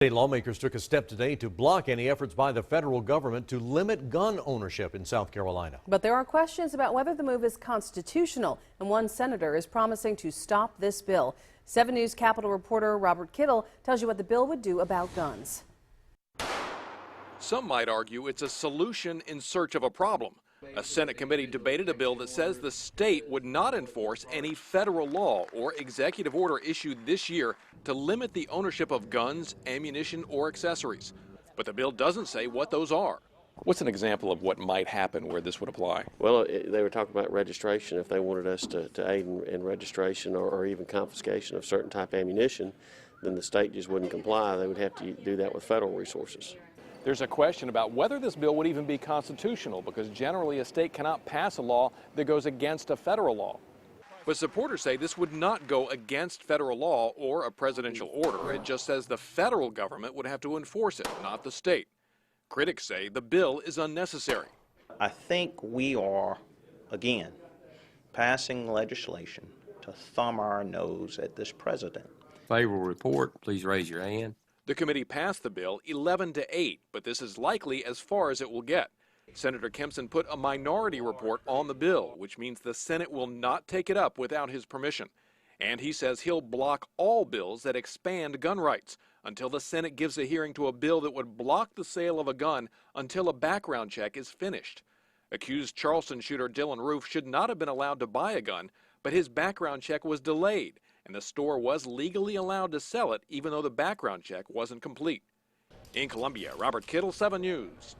State lawmakers took a step today to block any efforts by the federal government to limit gun ownership in South Carolina. But there are questions about whether the move is constitutional, and one senator is promising to stop this bill. 7 News Capitol reporter Robert Kittle tells you what the bill would do about guns. Some might argue it's a solution in search of a problem. A Senate committee debated a bill that says the state would not enforce any federal law or executive order issued this year to limit the ownership of guns, ammunition, or accessories. But the bill doesn't say what those are. What's an example of what might happen where this would apply? Well, they were talking about registration. If they wanted us to aid in registration or even confiscation of certain type of ammunition, then the state just wouldn't comply. They would have to do that with federal resources. There's a question about whether this bill would even be constitutional, because generally a state cannot pass a law that goes against a federal law. But supporters say this would not go against federal law or a presidential order. It just says the federal government would have to enforce it, not the state. Critics say the bill is unnecessary. I think we are, again, passing legislation to thumb our nose at this president. Favorable report, please raise your hand. The committee passed the bill 11-8, but this is likely as far as it will get. Senator Kempson put a minority report on the bill, which means the Senate will not take it up without his permission. And he says he'll block all bills that expand gun rights until the Senate gives a hearing to a bill that would block the sale of a gun until a background check is finished. Accused Charleston shooter Dylan Roof should not have been allowed to buy a gun, but his background check was delayed, and the store was legally allowed to sell it even though the background check wasn't complete. In Columbia, Robert Kittle, 7 News.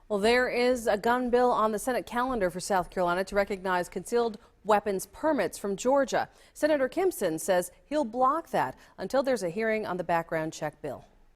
Well, there is a gun bill on the Senate calendar for South Carolina to recognize concealed weapons permits from Georgia. Senator Kempson says he'll block that until there's a hearing on the background check bill.